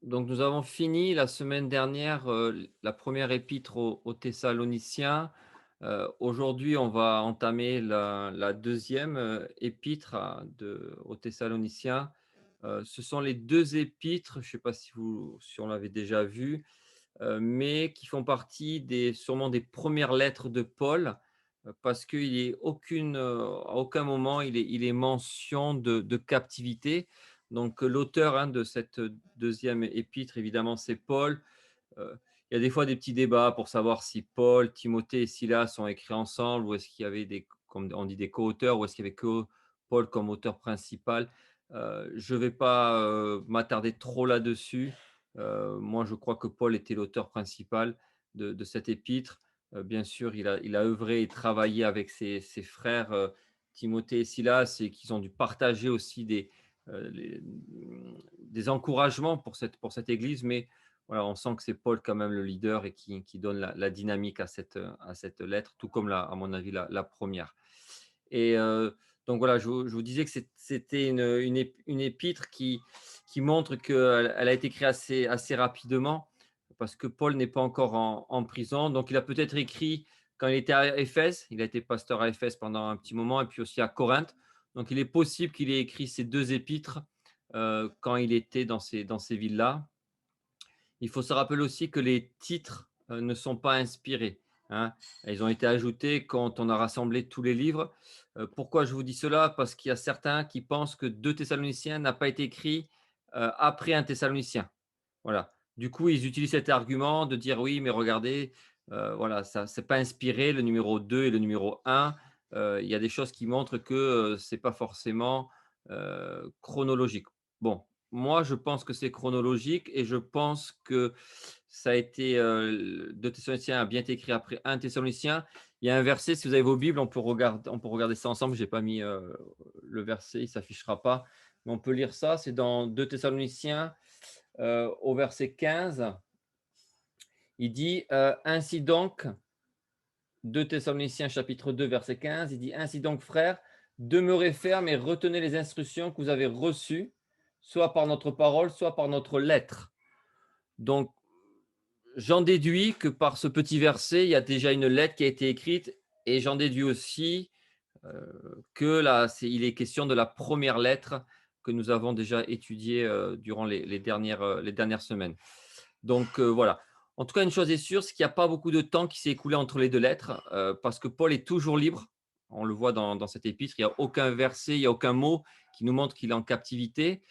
Donc, nous avons fini la semaine dernière la première épître aux Thessaloniciens. Aujourd'hui, on va entamer la deuxième épître aux Thessaloniciens. Ce sont les deux épîtres, je ne sais pas si on l'avait déjà vu, mais qui font partie sûrement des premières lettres de Paul, parce à aucun moment il est mention de captivité. Donc, l'auteur de cette deuxième épître, évidemment, c'est Paul. Il y a des fois des petits débats pour savoir si Paul, Timothée et Silas sont écrits ensemble, ou est-ce qu'il y avait comme on dit, des co-auteurs, ou est-ce qu'il y avait que Paul comme auteur principal. Je ne vais pas m'attarder trop là-dessus. Moi, je crois que Paul était l'auteur principal de cette épître. Bien sûr, il a œuvré et travaillé avec ses frères Timothée et Silas, et qu'ils ont dû partager aussi des encouragements pour cette église. Mais voilà, on sent que c'est Paul quand même le leader, et qui donne la dynamique à cette lettre, tout comme, à mon avis, la première. Et donc voilà, je vous disais que c'était une épître qui montre qu'elle a été écrite assez rapidement, parce que Paul n'est pas encore en prison. Donc il a peut-être écrit quand il était à Éphèse. Il a été pasteur à Éphèse pendant un petit moment, et puis aussi à Corinthe. Donc il est possible qu'il ait écrit ces deux épîtres quand il était dans ces villes-là. Il faut se rappeler aussi que les titres ne sont pas inspirés, hein. Ils ont été ajoutés quand on a rassemblé tous les livres. Pourquoi je vous dis cela? Parce qu'il y a certains qui pensent que 2 Thessaloniciens n'a pas été écrit après un Thessalonicien. Voilà. Du coup, ils utilisent cet argument de dire: «Oui, mais regardez, voilà, ça c'est pas inspiré, le numéro 2 et le numéro 1». Il y a des choses qui montrent que c'est pas forcément chronologique. Bon, moi, je pense que c'est chronologique, et je pense que ça a été, 2 Thessaloniciens a bien été écrit après 1 Thessaloniciens. Il y a un verset, si vous avez vos Bibles, on peut regarder ça ensemble. J'ai pas mis le verset, il ne s'affichera pas, mais on peut lire ça. C'est dans 2 Thessaloniciens, au verset 15. Il dit, ainsi donc, 2 Thessaloniciens chapitre 2 verset 15, il dit: «Ainsi donc, frères, demeurez fermes et retenez les instructions que vous avez reçues, soit par notre parole, soit par notre lettre». Donc, j'en déduis que par ce petit verset, il y a déjà une lettre qui a été écrite, et j'en déduis aussi que là, il est question de la première lettre que nous avons déjà étudiée durant les dernières semaines. Donc voilà. En tout cas, une chose est sûre, c'est qu'il n'y a pas beaucoup de temps qui s'est écoulé entre les deux lettres, parce que Paul est toujours libre. On le voit dans cette épître, il n'y a aucun verset, il n'y a aucun mot qui nous montre qu'il est en captivité.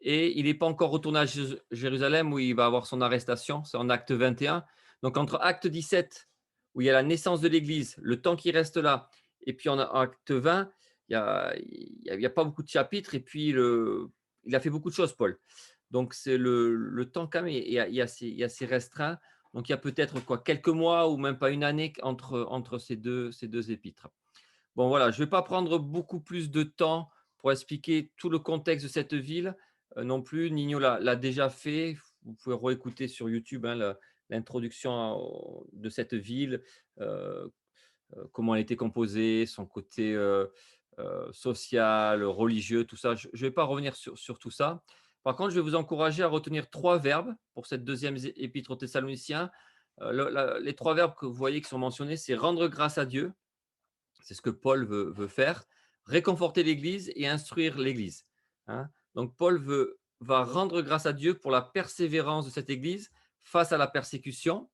Et il n'est pas encore retourné à Jérusalem, où il va avoir son arrestation. C'est en acte 21. Donc, entre acte 17, où il y a la naissance de l'Église, le temps qui reste là, et puis en acte 20, il y a pas beaucoup de chapitres. Et puis, il a fait beaucoup de choses, Paul. Donc, c'est le temps quand même est assez restreint. Donc, il y a peut-être quoi, quelques mois ou même pas une année entre ces deux épîtres. Bon, voilà, je ne vais pas prendre beaucoup plus de temps pour expliquer tout le contexte de cette ville non plus. Nino l'a déjà fait. Vous pouvez réécouter sur YouTube, hein, l'introduction de cette ville, euh, comment elle était composée, son côté social, religieux, tout ça. Je ne vais pas revenir sur tout ça. Par contre, je vais vous encourager à retenir trois verbes pour cette deuxième épître aux Thessaloniciens. Les trois verbes que vous voyez qui sont mentionnés, c'est rendre grâce à Dieu. C'est ce que Paul veut faire, réconforter l'Église et instruire l'Église, hein. Donc Paul va rendre grâce à Dieu pour la persévérance de cette Église face à la persécution.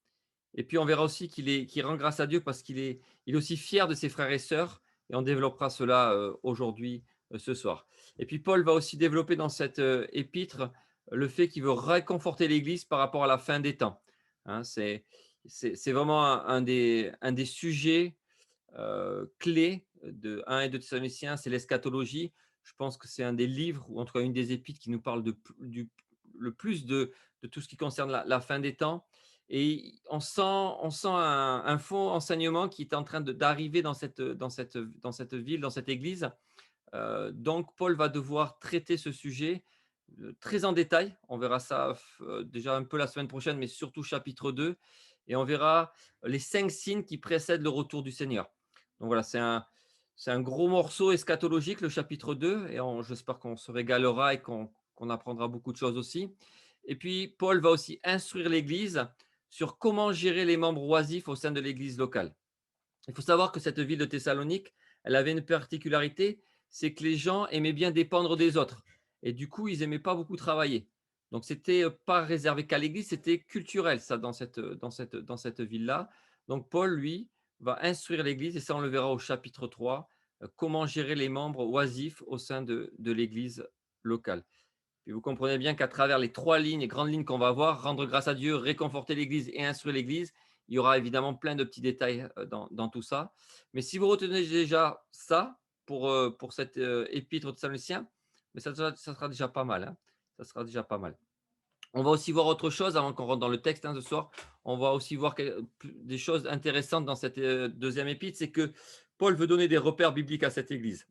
Et puis on verra aussi qu'il rend grâce à Dieu parce il est aussi fier de ses frères et sœurs, et on développera cela aujourd'hui, ce soir. Et puis Paul va aussi développer dans cette épître le fait qu'il veut réconforter l'Église par rapport à la fin des temps, hein. C'est vraiment un des sujets clé de 1 et 2 Thessaloniciens, c'est l'eschatologie. Je pense que c'est un des livres, ou en tout cas une des épîtres qui nous parle le plus de tout ce qui concerne la fin des temps. Et on sent un faux enseignement qui est en train d'arriver dans cette ville, dans cette église. Donc, Paul va devoir traiter ce sujet très en détail. On verra ça déjà un peu la semaine prochaine, mais surtout chapitre 2. Et on verra les 5 signes qui précèdent le retour du Seigneur. Donc voilà, c'est un gros morceau eschatologique, le chapitre 2. Et j'espère qu'on se régalera et qu'on apprendra beaucoup de choses aussi. Et puis, Paul va aussi instruire l'Église sur comment gérer les membres oisifs au sein de l'Église locale. Il faut savoir que cette ville de Thessalonique, elle avait une particularité, c'est que les gens aimaient bien dépendre des autres. Et du coup, ils n'aimaient pas beaucoup travailler. Donc, c'était pas réservé qu'à l'Église, c'était culturel, ça, dans cette ville-là. Donc, Paul, lui, va instruire l'Église, et ça, on le verra au chapitre 3, comment gérer les membres oisifs au sein de l'Église locale. Et vous comprenez bien qu'à travers les trois lignes, les grandes lignes qu'on va voir, rendre grâce à Dieu, réconforter l'Église et instruire l'Église, il y aura évidemment plein de petits détails dans tout ça. Mais si vous retenez déjà ça pour cette épître aux Thessaloniciens, mais ça sera déjà pas mal, hein. Ça sera déjà pas mal. On va aussi voir autre chose avant qu'on rentre dans le texte, hein, ce soir. On va aussi voir des choses intéressantes dans cette deuxième épître, c'est que Paul veut donner des repères bibliques à cette Église.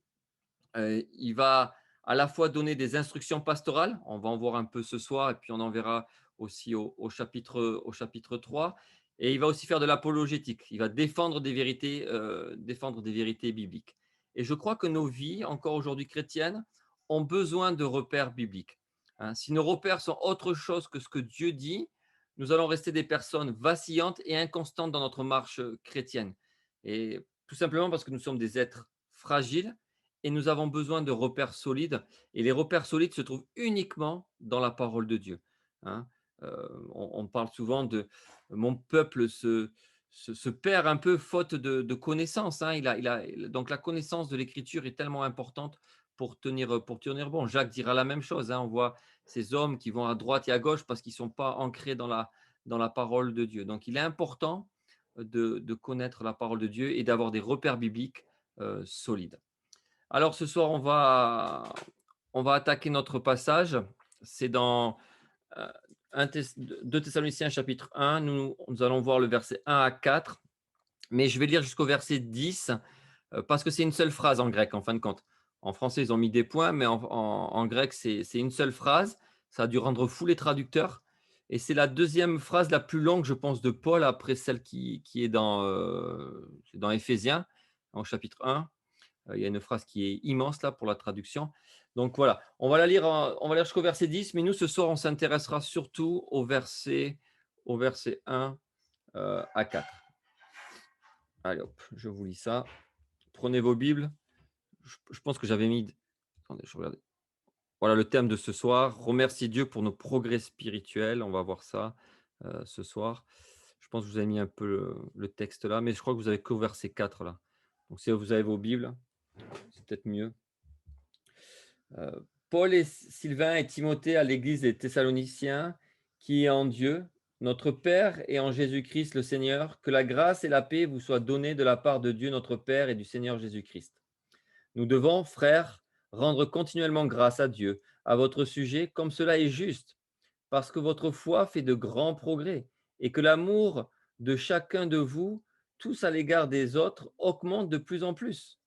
Il va à la fois donner des instructions pastorales, on va en voir un peu ce soir, et puis on en verra aussi au chapitre 3. Et il va aussi faire de l'apologétique. Il va défendre des vérités bibliques. Et je crois que nos vies, encore aujourd'hui chrétiennes, ont besoin de repères bibliques, hein. Si nos repères sont autre chose que ce que Dieu dit, nous allons rester des personnes vacillantes et inconstantes dans notre marche chrétienne. Et tout simplement parce que nous sommes des êtres fragiles et nous avons besoin de repères solides. Et les repères solides se trouvent uniquement dans la parole de Dieu, hein. On parle souvent de mon peuple se perd un peu faute de connaissances, hein. Donc la connaissance de l'Écriture est tellement importante pour tenir bon. Jacques dira la même chose, hein. On voit ces hommes qui vont à droite et à gauche parce qu'ils ne sont pas ancrés dans la parole de Dieu. Donc il est important de connaître la parole de Dieu et d'avoir des repères bibliques solides. Alors ce soir, on va attaquer notre passage. C'est dans 2 Thessaloniciens chapitre 1. Nous allons voir le verset 1 à 4. Mais je vais lire jusqu'au verset 10 parce que c'est une seule phrase en grec en fin de compte. En français, ils ont mis des points, mais en grec, c'est une seule phrase. Ça a dû rendre fou les traducteurs. Et c'est la deuxième phrase la plus longue, je pense, de Paul après celle qui est dans Éphésiens, en chapitre 1. Il y a une phrase qui est immense là pour la traduction. Donc voilà, on va lire jusqu'au verset 10, mais nous ce soir on s'intéressera surtout au verset 1 à 4. Allez hop, je vous lis ça. Prenez vos Bibles. Je pense que j'avais mis. Attendez, je regarde. Voilà le thème de ce soir. Remercier Dieu pour nos progrès spirituels. On va voir ça ce soir. Je pense que vous avez mis un peu le texte là, mais je crois que vous avez qu'au verset 4 là. Donc si vous avez vos Bibles, c'est peut-être mieux. Paul et Sylvain et Timothée à l'église des Thessaloniciens, qui est en Dieu, notre Père, et en Jésus-Christ le Seigneur, que la grâce et la paix vous soient données de la part de Dieu notre Père et du Seigneur Jésus-Christ. Nous devons, frères, rendre continuellement grâce à Dieu à votre sujet, comme cela est juste, parce que votre foi fait de grands progrès et que l'amour de chacun de vous, tous à l'égard des autres, augmente de plus en plus.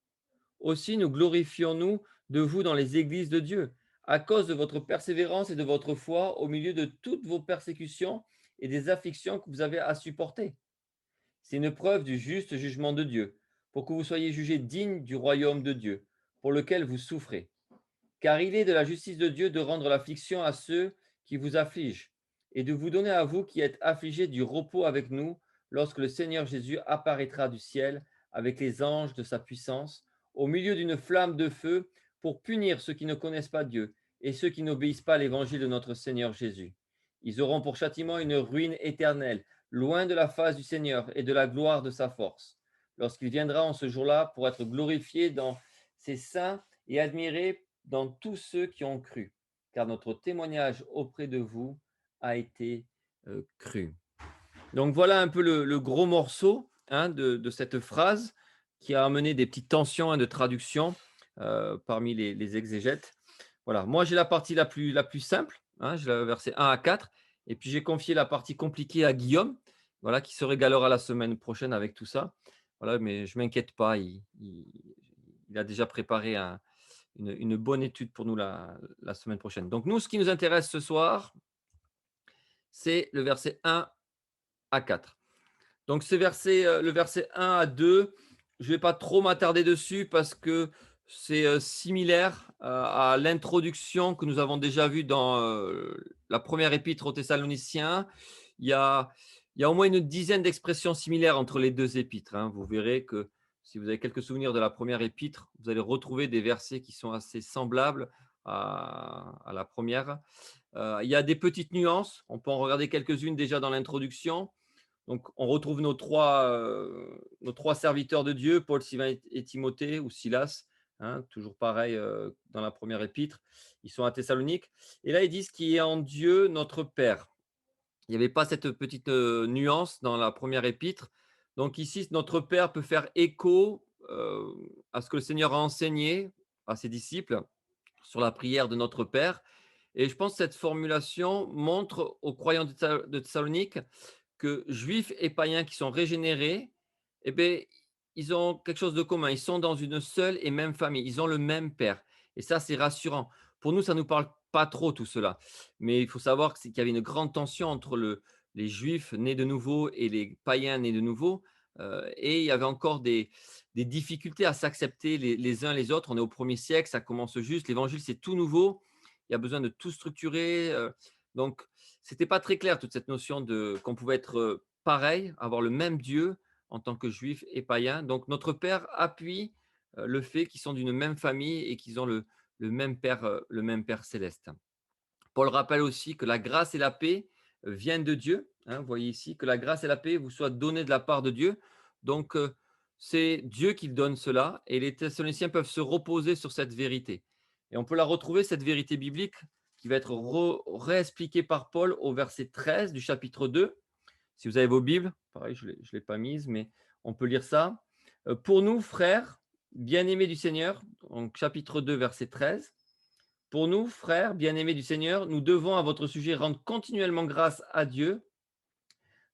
Aussi nous glorifions-nous de vous dans les églises de Dieu, à cause de votre persévérance et de votre foi au milieu de toutes vos persécutions et des afflictions que vous avez à supporter. C'est une preuve du juste jugement de Dieu, pour que vous soyez jugés dignes du royaume de Dieu, pour lequel vous souffrez. Car il est de la justice de Dieu de rendre l'affliction à ceux qui vous affligent, et de vous donner à vous qui êtes affligés du repos avec nous, lorsque le Seigneur Jésus apparaîtra du ciel avec les anges de sa puissance, au milieu d'une flamme de feu, pour punir ceux qui ne connaissent pas Dieu et ceux qui n'obéissent pas à l'évangile de notre Seigneur Jésus. Ils auront pour châtiment une ruine éternelle, loin de la face du Seigneur et de la gloire de sa force, lorsqu'il viendra en ce jour-là pour être glorifié dans ses saints et admiré dans tous ceux qui ont cru, car notre témoignage auprès de vous a été cru. Donc voilà un peu le gros morceau, hein, de cette phrase qui a amené des petites tensions, hein, de traduction parmi les exégètes. Voilà, moi j'ai la partie la plus simple, hein, j'ai le verset 1 à 4, et puis j'ai confié la partie compliquée à Guillaume, voilà, qui se régalera la semaine prochaine avec tout ça. Voilà, mais je ne m'inquiète pas, il a déjà préparé une bonne étude pour nous la semaine prochaine. Donc nous, ce qui nous intéresse ce soir, c'est le verset 1 à 4. Donc le verset 1 à 2, je ne vais pas trop m'attarder dessus parce que C'est, similaire, à l'introduction que nous avons déjà vue dans, la première épître aux Thessaloniciens. Il y a il y a au moins une dizaine d'expressions similaires entre les 2 épîtres, hein. Vous verrez que si vous avez quelques souvenirs de la première épître, vous allez retrouver des versets qui sont assez semblables à la première. Il y a des petites nuances, on peut en regarder quelques-unes déjà dans l'introduction. Donc on retrouve nos 3 serviteurs de Dieu, Paul, Sylvain et Timothée ou Silas, hein, toujours pareil, dans la première épître. Ils sont à Thessalonique et là, ils disent: «Qui est en Dieu notre Père». Il n'y avait pas cette petite, nuance dans la première épître. Donc ici, notre Père peut faire écho, à ce que le Seigneur a enseigné à ses disciples sur la prière de notre Père et je pense que cette formulation montre aux croyants de Thessalonique que juifs et païens qui sont régénérés, eh beh, ils ont quelque chose de commun. Ils sont dans une seule et même famille. Ils ont le même père et ça, c'est rassurant. Pour nous, ça ne nous parle pas trop tout cela, mais il faut savoir qu'il y avait une grande tension entre les juifs nés de nouveau et les païens nés de nouveau, et il y avait encore des difficultés à s'accepter les uns les autres. On est au 1er siècle, ça commence juste. L'évangile, c'est tout nouveau. Il y a besoin de tout structurer, donc c'était pas très clair toute cette notion de qu'on pouvait être, pareil, avoir le même Dieu en tant que juif et païen. Donc notre Père appuie, le fait qu'ils sont d'une même famille et qu'ils ont le même Père céleste. Paul rappelle aussi que la grâce et la paix, viennent de Dieu, hein. Vous voyez ici que la grâce et la paix vous soient données de la part de Dieu. Donc, c'est Dieu qui donne cela et les Thessaloniciens peuvent se reposer sur cette vérité. Et on peut la retrouver, cette vérité biblique, qui va être réexpliquée par Paul au verset 13 du chapitre 2. Si vous avez vos Bibles, pareil, je ne l'ai pas mise, mais on peut lire ça. Pour nous, frères, bien-aimés du Seigneur, donc chapitre 2, verset 13. Pour nous, frères, bien-aimés du Seigneur, nous devons à votre sujet rendre continuellement grâce à Dieu,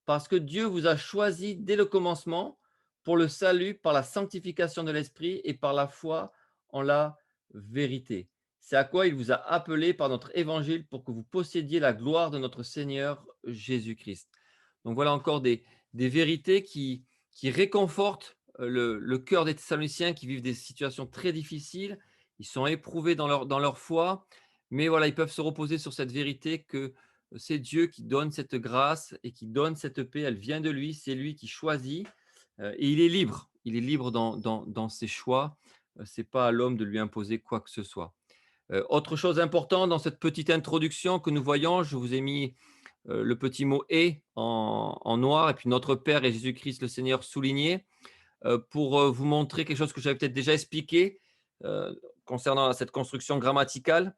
parce que Dieu vous a choisi dès le commencement pour le salut par la sanctification de l'Esprit et par la foi en la vérité. C'est à quoi il vous a appelé par notre évangile pour que vous possédiez la gloire de notre Seigneur Jésus-Christ. Donc voilà encore des vérités qui réconfortent le cœur des Thessaloniciens qui vivent des situations très difficiles. Ils sont éprouvés dans leur foi, mais voilà, ils peuvent se reposer sur cette vérité que c'est Dieu qui donne cette grâce et qui donne cette paix. Elle vient de lui, c'est lui qui choisit et il est libre. Il est libre dans ses choix. Ce n'est pas à l'homme de lui imposer quoi que ce soit. Autre chose importante dans cette petite introduction que nous voyons, je vous ai mis le petit mot et en noir et puis notre Père et Jésus-Christ le Seigneur souligné pour vous montrer quelque chose que j'avais peut-être déjà expliqué concernant cette construction grammaticale.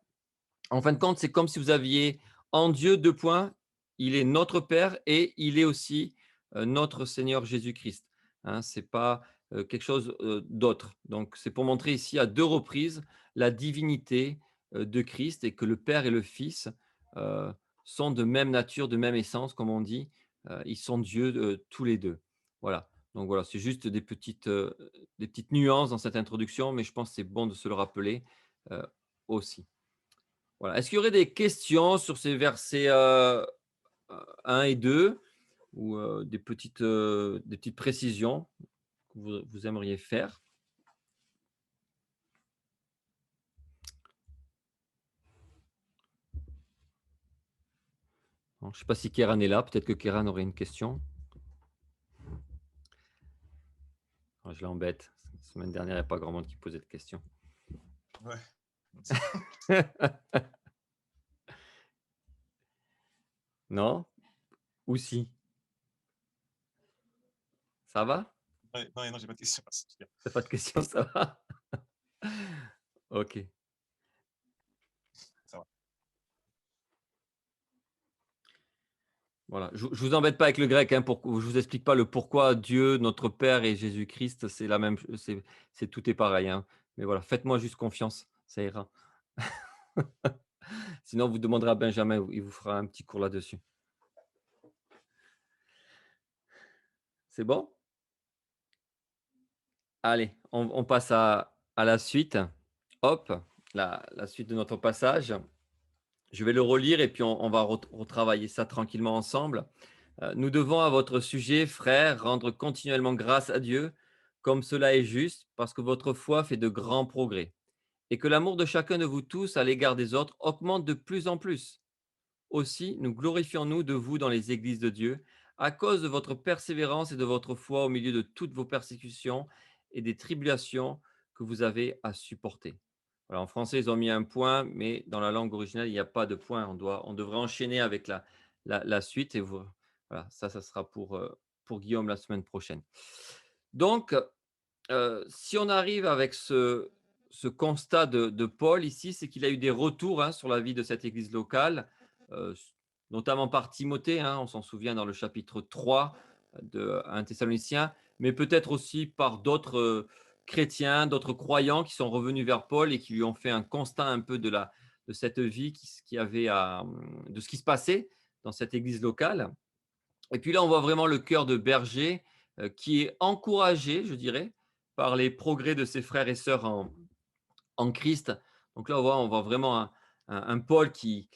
En fin de compte, c'est comme si vous aviez en Dieu 2 points, il est notre Père et il est aussi, notre Seigneur Jésus-Christ, hein. C'est pas, quelque chose, d'autre. Donc c'est pour montrer ici à 2 reprises la divinité, de Christ et que le Père et le Fils, heu, sont de même nature, de même essence, comme on dit. Ils sont Dieu, tous les 2. Voilà. Donc voilà, c'est juste des petites nuances dans cette introduction, mais je pense que c'est bon de se le rappeler, heu, aussi. Voilà. Est-ce qu'il y aurait des questions sur ces versets, 1 et 2 ou, des petites précisions que vous aimeriez faire? Non, je ne sais pas si Kéran est là, peut-être que Kéran aurait une question? Ah, je l'embête. La semaine dernière, il y a pas grand monde qui posait de questions. Ouais. Non? Ou si? Ça va? Ouais, non, non, j'ai pas de question particulière. Tu pas de questions, ça va? OK. Ça va. Voilà. Je vous embête pas avec le grec, hein, pour je vous explique pas le pourquoi Dieu, notre Père et Jésus-Christ, c'est la même ch c'est tout est pareil, hein. Mais voilà, faites-moi juste confiance, ça ira. Sinon, vous demanderez à Benjamin, il vous fera un petit cours là-dessus. C'est bon? Allez, on passe à la suite. Hop, la suite de notre passage. Je vais le relire et puis on va retravailler ça tranquillement ensemble. Nous devons à votre sujet, frères, rendre continuellement grâce à Dieu, comme cela est juste, parce que votre foi fait de grands progrès, et que l'amour de chacun de vous tous à l'égard des autres augmente de plus en plus. Aussi, nous glorifions-nous de vous dans les églises de Dieu, à cause de votre persévérance et de votre foi au milieu de toutes vos persécutions et des tribulations que vous avez à supporter. Voilà, en français, ils ont mis un point, mais dans la langue originale, il n'y a pas de point. On devrait enchaîner avec la suite. Et voilà, ça sera pour Guillaume la semaine prochaine. Donc, si on arrive avec ce constat de Paul ici, c'est qu'il a eu des retours sur la vie de cette église locale, euh, notamment par Timothée, on s'en souvient dans le chapitre 3 de 1 Thessaloniciens, mais peut-être aussi par d'autres chrétiens, d'autres croyants qui sont revenus vers Paul et qui lui ont fait un constat un peu de cette vie de ce qui se passait dans cette église locale. Et puis là, on voit vraiment le cœur de berger qui est encouragé, je dirais, par les progrès de ses frères et sœurs en Christ. Donc là, on voit vraiment un Paul qui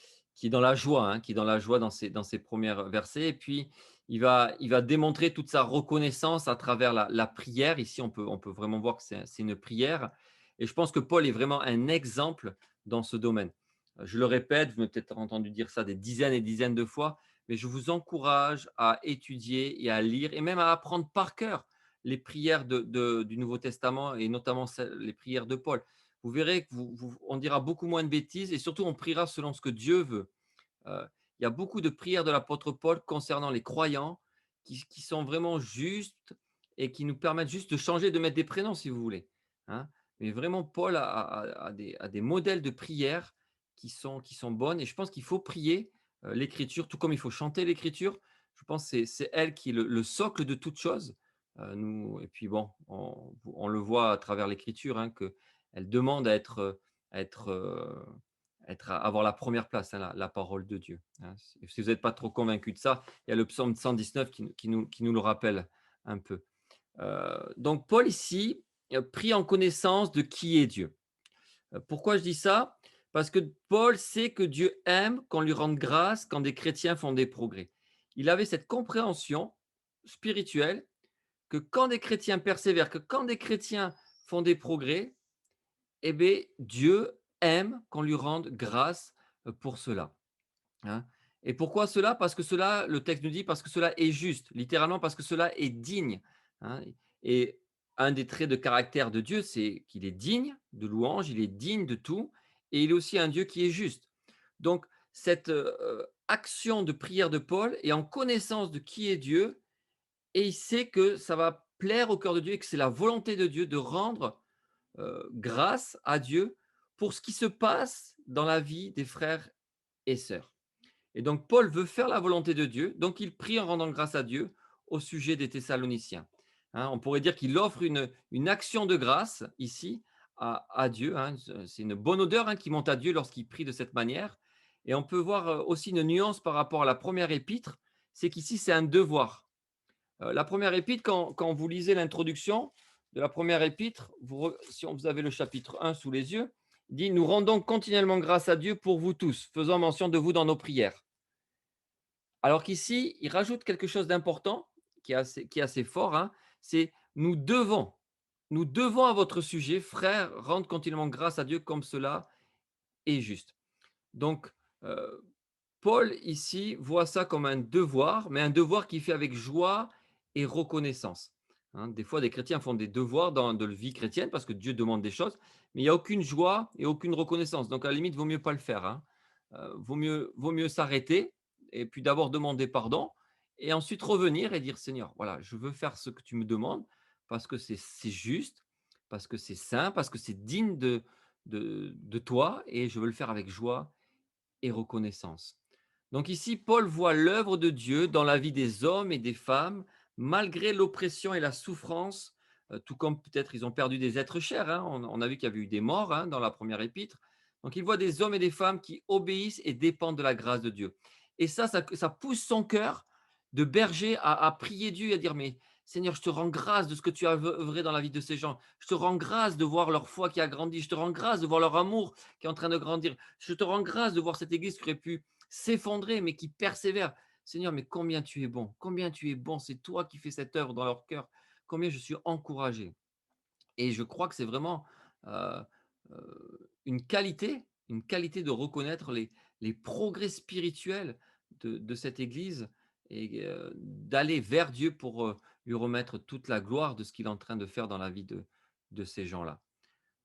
est dans la joie, qui est dans la joie dans ses premiers versets. Et puis, il va démontrer toute sa reconnaissance à travers la prière. Ici, on peut vraiment voir que c'est une prière. Et je pense que Paul est vraiment un exemple dans ce domaine. Je le répète, vous m'avez peut-être entendu dire ça des dizaines et dizaines de fois, mais je vous encourage à étudier et à lire et même à apprendre par cœur les prières du Nouveau Testament et notamment les prières de Paul. Vous verrez que on dira beaucoup moins de bêtises et surtout on priera selon ce que Dieu veut. Il y a beaucoup de prières de l'apôtre Paul concernant les croyants qui sont vraiment justes et qui nous permettent juste de changer, de mettre des prénoms si vous voulez. hein. Mais vraiment, Paul a des modèles de prières qui sont bonnes et je pense qu'il faut prier l'écriture, tout comme il faut chanter l'écriture. Je pense que c'est elle qui est le socle de toute chose. Et puis bon, on le voit à travers l'écriture, qu'elle demande avoir la première place, la parole de Dieu. Si vous n'êtes pas trop convaincu de ça, il y a le psaume 119 qui nous le rappelle un peu. Donc Paul ici prie en connaissance de qui est Dieu. Pourquoi je dis ça? Parce que Paul sait que Dieu aime qu'on lui rende grâce quand des chrétiens font des progrès. Il avait cette compréhension spirituelle que quand des chrétiens persévèrent, que quand des chrétiens font des progrès, eh bien, Dieu aime qu'on lui rende grâce pour cela. hein. Et pourquoi cela? Parce que cela, le texte nous dit, parce que cela est juste, littéralement parce que cela est digne. hein. Et un des traits de caractère de Dieu, c'est qu'il est digne de louange, il est digne de tout, et il est aussi un Dieu qui est juste. Donc, cette action de prière de Paul est en connaissance de qui est Dieu, et il sait que ça va plaire au cœur de Dieu et que c'est la volonté de Dieu de rendre grâce à Dieu pour ce qui se passe dans la vie des frères et sœurs. Et donc, Paul veut faire la volonté de Dieu, donc il prie en rendant grâce à Dieu au sujet des Thessaloniciens. On pourrait dire qu'il offre une action de grâce ici à Dieu. C'est une bonne odeur qui monte à Dieu lorsqu'il prie de cette manière. Et on peut voir aussi une nuance par rapport à la première épître, c'est qu'ici, c'est un devoir. La première épître, quand vous lisez l'introduction de la première épître, si vous avez le chapitre 1 sous les yeux, il dit: Nous rendons continuellement grâce à Dieu pour vous tous, faisant mention de vous dans nos prières. Alors qu'ici, il rajoute quelque chose d'important, qui est assez fort, c'est nous devons à votre sujet, frères, rendre continuellement grâce à Dieu comme cela est juste. Donc, euh, Paul, ici, voit ça comme un devoir, mais un devoir qu'il fait avec joie et reconnaissance. Des fois, des chrétiens font des devoirs dans de la vie chrétienne parce que Dieu demande des choses, mais il n'y a aucune joie et aucune reconnaissance. Donc, à la limite, il vaut mieux pas le faire. Vaut mieux s'arrêter et puis d'abord demander pardon et ensuite revenir et dire: Seigneur, voilà, je veux faire ce que tu me demandes parce que c'est juste, parce que c'est saint, parce que c'est digne de toi et je veux le faire avec joie et reconnaissance. Donc ici, Paul voit l'œuvre de Dieu dans la vie des hommes et des femmes, malgré l'oppression et la souffrance, tout comme peut-être ils ont perdu des êtres chers. On a vu qu'il y avait eu des morts dans la première épître. Donc il voit des hommes et des femmes qui obéissent et dépendent de la grâce de Dieu. Et ça pousse son cœur de berger à prier Dieu et à dire: Mais Seigneur, je te rends grâce de ce que tu as œuvré dans la vie de ces gens. Je te rends grâce de voir leur foi qui a grandi. Je te rends grâce de voir leur amour qui est en train de grandir. Je te rends grâce de voir cette église qui aurait pu s'effondrer, mais qui persévère. Seigneur, mais combien tu es bon, c'est toi qui fais cette œuvre dans leur cœur. combien je suis encouragé. Et je crois que c'est vraiment euh, une qualité de reconnaître les progrès spirituels de cette Église et d'aller vers Dieu pour lui remettre toute la gloire de ce qu'il est en train de faire dans la vie de ces gens-là.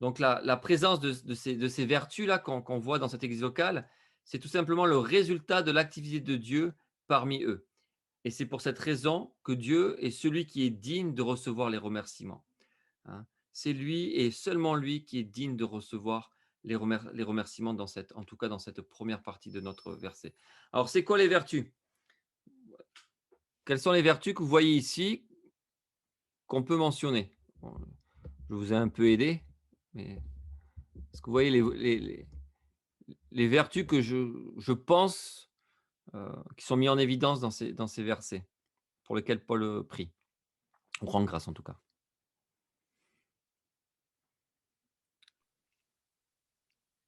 Donc la présence de ces vertus-là qu'on voit dans cette Église locale, c'est tout simplement le résultat de l'activité de Dieu parmi eux. Et c'est pour cette raison que Dieu est celui qui est digne de recevoir les remerciements, hein. C'est lui et seulement lui qui est digne de recevoir les remerciements en tout cas dans cette première partie de notre verset. Alors, c'est quoi les vertus? Quelles sont les vertus que vous voyez ici qu'on peut mentionner? Bon, je vous ai un peu aidé, mais est-ce que vous voyez les vertus que je pense qui sont mises en évidence dans ces versets pour lesquels Paul prie, ou rend grâce en tout cas?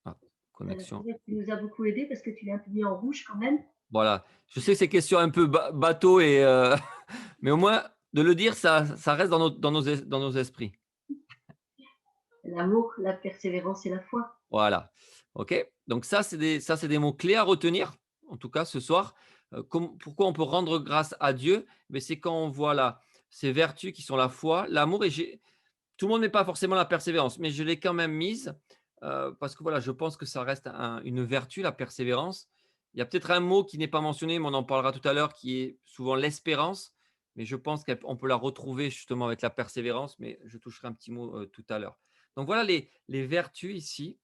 Ah, C'est connexion. vrai que tu nous as beaucoup aidé parce que tu l'as un peu mis en rouge quand même. Voilà. Je sais que c'est question un peu bateau, mais au moins de le dire, ça reste dans nos esprits. L'amour, la persévérance et la foi. Voilà. OK. Donc ça, c'est des mots clés à retenir, en tout cas ce soir. Pourquoi on peut rendre grâce à Dieu? Mais c'est quand on voit là, ces vertus qui sont la foi, l'amour, tout le monde met pas forcément la persévérance, mais je l'ai quand même mise, parce que voilà, je pense que ça reste une vertu, la persévérance. Il y a peut-être un mot qui n'est pas mentionné, mais on en parlera tout à l'heure, qui est souvent l'espérance, mais je pense qu'on peut la retrouver justement avec la persévérance, mais je toucherai un petit mot, tout à l'heure. Donc voilà les vertus ici.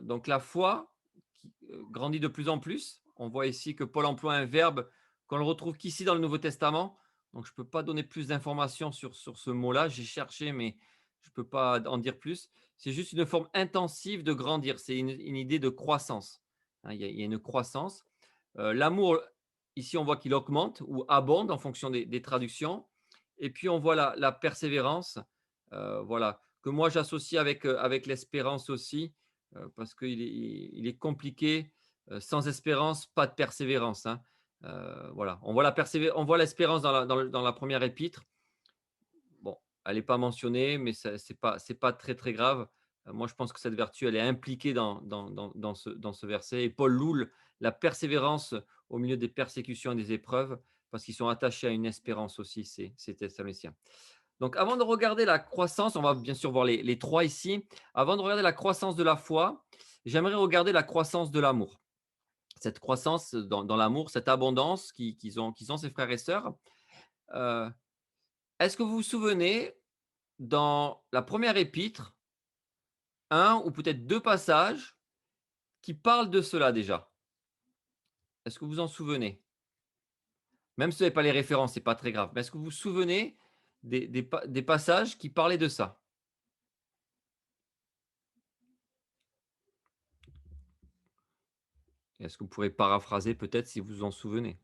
Donc la foi qui, grandit de plus en plus. On voit ici que Paul emploie un verbe qu'on ne retrouve qu'ici dans le Nouveau Testament. Donc je ne peux pas donner plus d'informations sur ce mot-là. J'ai cherché, mais je ne peux pas en dire plus. C'est juste une forme intensive de grandir. C'est une idée de croissance, hein. Il y a une croissance. L'amour, ici, on voit qu'il augmente ou abonde en fonction des traductions. Et puis, on voit la persévérance, voilà, que moi j'associe avec l'espérance aussi, parce qu'il est compliqué. Sans espérance, pas de persévérance, hein. Voilà, on voit l'espérance dans la première épître. Bon, elle n'est pas mentionnée, mais ce n'est pas très, très grave. Moi, je pense que cette vertu, elle est impliquée dans ce verset. Et Paul loue la persévérance au milieu des persécutions et des épreuves, parce qu'ils sont attachés à une espérance aussi, ces Thessaloniciens. Donc, avant de regarder la croissance, on va bien sûr voir les trois ici. Avant de regarder la croissance de la foi, j'aimerais regarder la croissance de l'amour. Cette croissance dans l'amour, cette abondance qu'ils ont ces frères et sœurs. Euh, Est-ce que vous vous souvenez, dans la première épître, un ou peut-être deux passages qui parlent de cela déjà? Est-ce que vous vous en souvenez? Même si vous n'avez pas les références, ce n'est pas très grave. Mais est-ce que vous vous souvenez des passages qui parlaient de ça? Est-ce que vous pourrez paraphraser peut-être si vous vous en souvenez?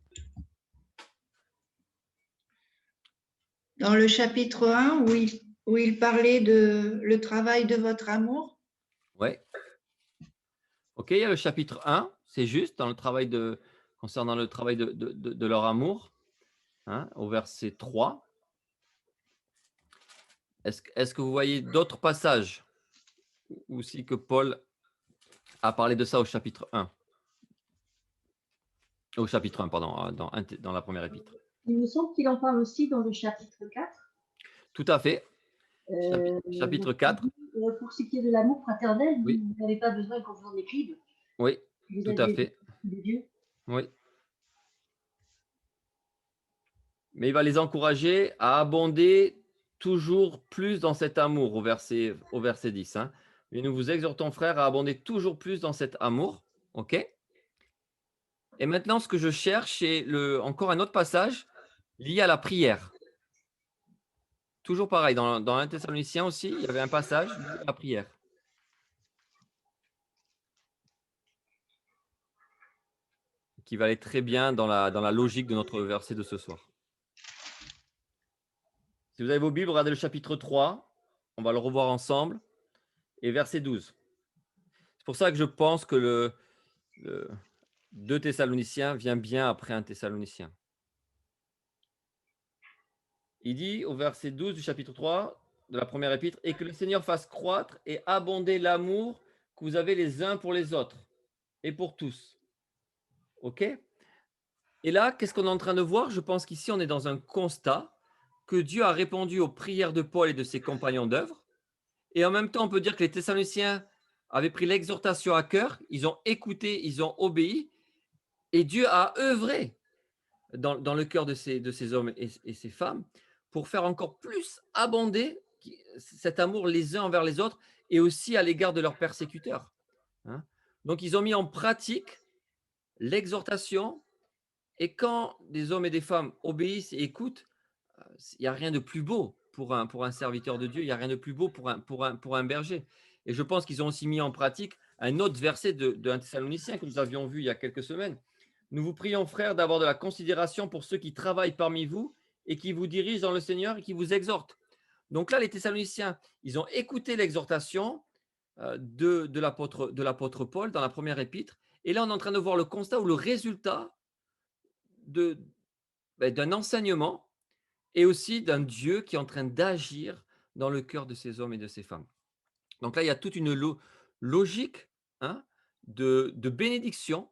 Dans le chapitre 1, où il parlait de le travail de votre amour. Oui. OK, il y a le chapitre 1, c'est juste, concernant le travail de leur amour, hein, au verset 3. Est-ce que vous voyez d'autres passages aussi que Paul a parlé de ça au chapitre 1? Au chapitre 1, pardon, dans la première épître. Il me semble qu'il en parle aussi dans le chapitre 4. Tout à fait. Donc, Chapitre 4. pour ce qui est de l'amour fraternel, Oui. vous n'avez pas besoin qu'on vous en écrive. Oui, Vous tout à avez fait. de Dieu. Oui. Mais il va les encourager à abonder toujours plus dans cet amour au verset 10, hein. Et nous vous exhortons, frères, à abonder toujours plus dans cet amour. OK? Et maintenant, ce que je cherche, c'est encore un autre passage lié à la prière. Toujours pareil, dans 1 Thessaloniciens aussi, il y avait un passage lié à la prière, qui va aller très bien dans la logique de notre verset de ce soir. Si vous avez vos Bibles, regardez le chapitre 3. On va le revoir ensemble. Et verset 12. C'est pour ça que je pense que le 2 Thessaloniciens vient bien après 1 Thessalonicien. Il dit au verset 12 du chapitre 3 de la première épître, « Et que le Seigneur fasse croître et abonder l'amour que vous avez les uns pour les autres et pour tous. » OK? Et là, qu'est-ce qu'on est en train de voir? Je pense qu'ici, on est dans un constat que Dieu a répondu aux prières de Paul et de ses compagnons d'œuvre. Et en même temps, on peut dire que les Thessaloniciens avaient pris l'exhortation à cœur, ils ont écouté, ils ont obéi, et Dieu a œuvré dans le cœur de ces hommes et ces femmes pour faire encore plus abonder cet amour les uns envers les autres et aussi à l'égard de leurs persécuteurs. Hein. Donc, ils ont mis en pratique l'exhortation, et quand des hommes et des femmes obéissent et écoutent, il n'y a rien de plus beau pour un serviteur de Dieu, il n'y a rien de plus beau pour un berger. Et je pense qu'ils ont aussi mis en pratique un autre verset d'un Thessalonicien que nous avions vu il y a quelques semaines. Nous vous prions, frères, d'avoir de la considération pour ceux qui travaillent parmi vous et qui vous dirigent dans le Seigneur et qui vous exhortent. Donc là, les Thessaloniciens, ils ont écouté l'exhortation de l'apôtre Paul dans la première épître. Et là, on est en train de voir le constat ou le résultat d'un enseignement et aussi d'un Dieu qui est en train d'agir dans le cœur de ces hommes et de ces femmes. Donc là, il y a toute une logique, hein, de bénédiction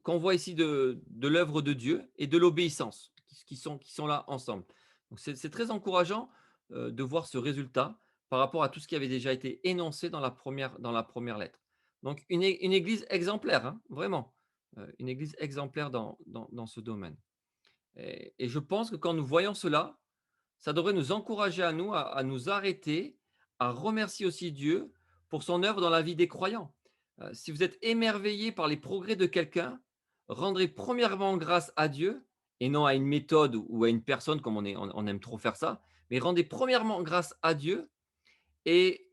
qu'on voit ici de l'œuvre de Dieu et de l'obéissance qui sont là ensemble. Donc c'est très encourageant de voir ce résultat par rapport à tout ce qui avait déjà été énoncé dans la première lettre. Donc une église exemplaire, hein, vraiment, une église exemplaire dans ce domaine. Et je pense que quand nous voyons cela, ça devrait nous encourager à nous arrêter, à remercier aussi Dieu pour son œuvre dans la vie des croyants. Si vous êtes émerveillé par les progrès de quelqu'un, rendrez premièrement grâce à Dieu et non à une méthode ou à une personne comme on aime trop faire ça, mais rendez premièrement grâce à Dieu et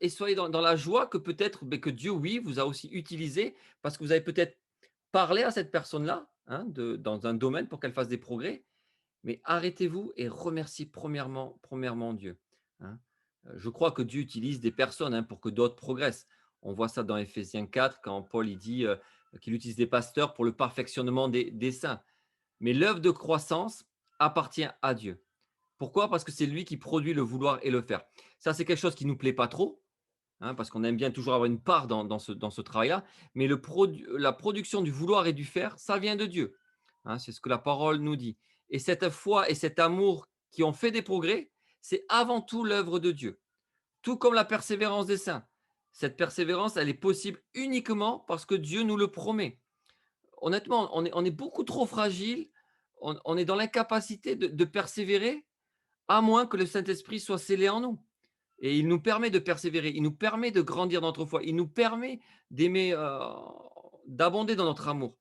soyez dans la joie que peut-être que Dieu, oui, vous a aussi utilisé parce que vous avez peut-être parlé à cette personne-là, hein, dans un domaine pour qu'elle fasse des progrès, mais arrêtez-vous et remerciez premièrement Dieu. Hein. Je crois que Dieu utilise des personnes, hein, pour que d'autres progressent. On voit ça dans Éphésiens 4, quand Paul il dit qu'il utilise des pasteurs pour le perfectionnement des saints. Mais l'œuvre de croissance appartient à Dieu. Pourquoi? Parce que c'est lui qui produit le vouloir et le faire. Ça, c'est quelque chose qui ne nous plaît pas trop, hein, parce qu'on aime bien toujours avoir une part dans ce travail-là. Mais la production du vouloir et du faire, ça vient de Dieu. Hein, c'est ce que la parole nous dit. Et cette foi et cet amour qui ont fait des progrès, c'est avant tout l'œuvre de Dieu. Tout comme la persévérance des saints. Cette persévérance, elle est possible uniquement parce que Dieu nous le promet. Honnêtement, on est beaucoup trop fragile. On est dans l'incapacité de persévérer, à moins que le Saint-Esprit soit scellé en nous. Et il nous permet de persévérer, il nous permet de grandir dans notre foi, il nous permet d'aimer, d'abonder dans notre amour.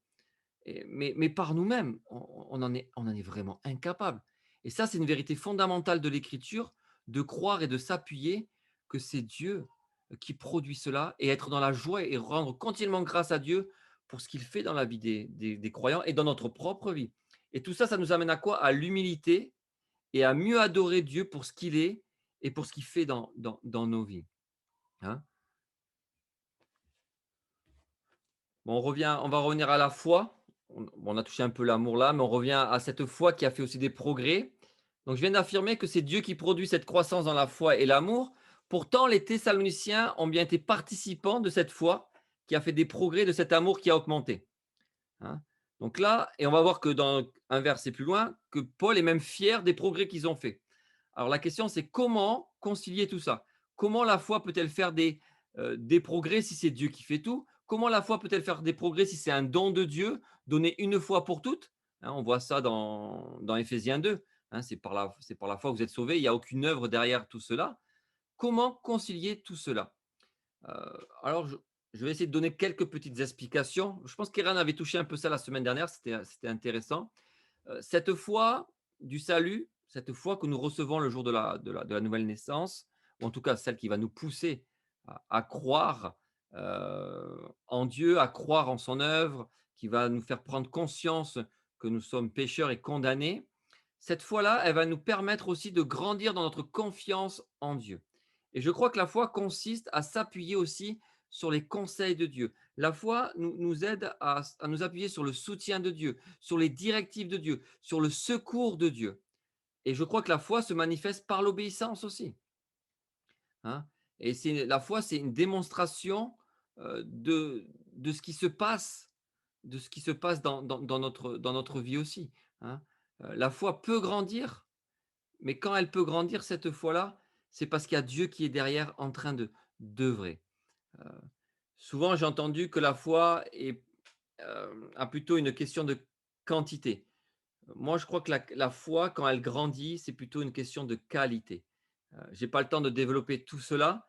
Mais par nous-mêmes, on en est vraiment incapable. Et ça, c'est une vérité fondamentale de l'Écriture, de croire et de s'appuyer que c'est Dieu qui produit cela et être dans la joie et rendre continuellement grâce à Dieu pour ce qu'il fait dans la vie des croyants et dans notre propre vie. Et tout ça, ça nous amène à quoi? À l'humilité et à mieux adorer Dieu pour ce qu'il est et pour ce qu'il fait dans nos vies. Hein. Bon, on va revenir à la foi. On a touché un peu l'amour là, mais on revient à cette foi qui a fait aussi des progrès. Donc, je viens d'affirmer que c'est Dieu qui produit cette croissance dans la foi et l'amour. Pourtant, les Thessaloniciens ont bien été participants de cette foi qui a fait des progrès, de cet amour qui a augmenté. Hein. Donc là, et on va voir que dans un verset plus loin, que Paul est même fier des progrès qu'ils ont faits. Alors la question, c'est comment concilier tout ça? Comment la foi peut-elle faire des progrès si c'est Dieu qui fait tout? Comment la foi peut-elle faire des progrès si c'est un don de Dieu donné une fois pour toutes? Hein, on voit ça dans Éphésiens 2. Hein, c'est par la foi que vous êtes sauvés. Il n'y a aucune œuvre derrière tout cela. Comment concilier tout cela? Alors, je vais essayer de donner quelques petites explications. Je pense qu'Eran avait touché un peu ça la semaine dernière. C'était intéressant. Cette foi du salut, cette foi que nous recevons le jour de la nouvelle naissance, ou en tout cas celle qui va nous pousser à croire en Dieu, à croire en son œuvre, qui va nous faire prendre conscience que nous sommes pécheurs et condamnés, cette foi-là, elle va nous permettre aussi de grandir dans notre confiance en Dieu. Et je crois que la foi consiste à s'appuyer aussi sur les conseils de Dieu. La foi nous aide à nous appuyer sur le soutien de Dieu, sur les directives de Dieu, sur le secours de Dieu. Et je crois que la foi se manifeste par l'obéissance aussi, hein. Et la foi, c'est une démonstration de ce qui se passe, dans notre vie aussi, hein. La foi peut grandir, mais quand elle peut grandir, cette foi-là, c'est parce qu'il y a Dieu qui est derrière en train d'œuvrer. Heu, Souvent, j'ai entendu que la foi a plutôt une question de quantité. Moi, je crois que la foi, quand elle grandit, c'est plutôt une question de qualité. J'ai pas le temps de développer tout cela,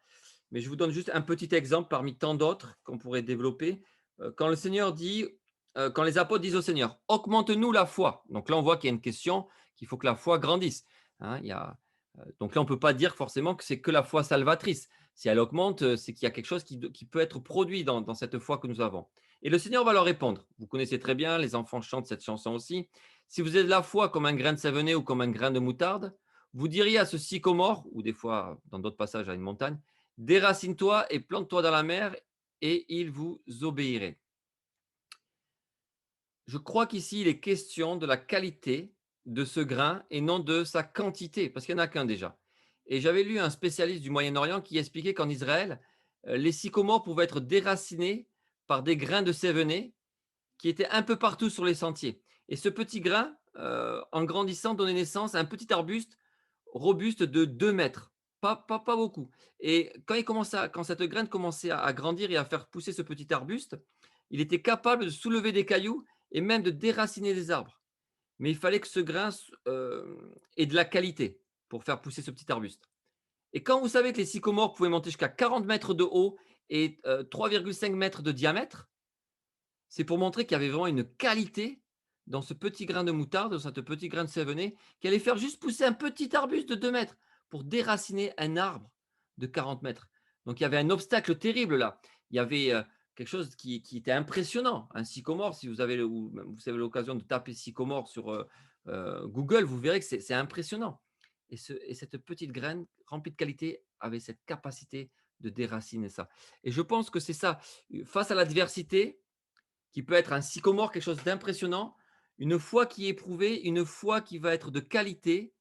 mais je vous donne juste un petit exemple parmi tant d'autres qu'on pourrait développer. Quand le Seigneur dit, quand les apôtres disent au Seigneur: «Augmente-nous la foi». Donc là, on voit qu'il y a une question, qu'il faut que la foi grandisse, hein. Donc là, on ne peut pas dire forcément que c'est que la foi salvatrice. Si elle augmente, c'est qu'il y a quelque chose qui peut être produit dans cette foi que nous avons. Et le Seigneur va leur répondre. Vous connaissez très bien, les enfants chantent cette chanson aussi. Si vous avez de la foi comme un grain de savonnet ou comme un grain de moutarde, vous diriez à ce sycomore, ou des fois dans d'autres passages à une montagne: «Déracine-toi et plante-toi dans la mer, et il vous obéirait». Je crois qu'ici, il est question de la qualité de ce grain et non de sa quantité, parce qu'il n'y en a qu'un déjà. Et j'avais lu un spécialiste du Moyen-Orient qui expliquait qu'en Israël, les sycomores pouvaient être déracinés par des grains de sévené qui étaient un peu partout sur les sentiers. Et ce petit grain, en grandissant, donnait naissance à un petit arbuste robuste de 2 mètres, pas beaucoup. Et quand cette graine commençait à grandir et à faire pousser ce petit arbuste, il était capable de soulever des cailloux et même de déraciner des arbres. Mais il fallait que ce grain ait de la qualité pour faire pousser ce petit arbuste. Et quand vous savez que les sycomores pouvaient monter jusqu'à 40 mètres de haut et 3,5 mètres de diamètre, c'est pour montrer qu'il y avait vraiment une qualité dans ce petit grain de moutarde, dans ce petit grain de savonnet, qui allait faire juste pousser un petit arbuste de 2 mètres pour déraciner un arbre de 40 mètres. Donc il y avait un obstacle terrible là. Il y avait quelque chose qui était impressionnant. Un sycomore, si vous avez, vous avez l'occasion de taper sycomore sur Google, vous verrez que c'est impressionnant. Et cette petite graine remplie de qualité avait cette capacité de déraciner ça. Et je pense que c'est ça. Face à l'adversité, qui peut être un sycomore, quelque chose d'impressionnant, une foi qui est éprouvée, une foi qui va être de qualité,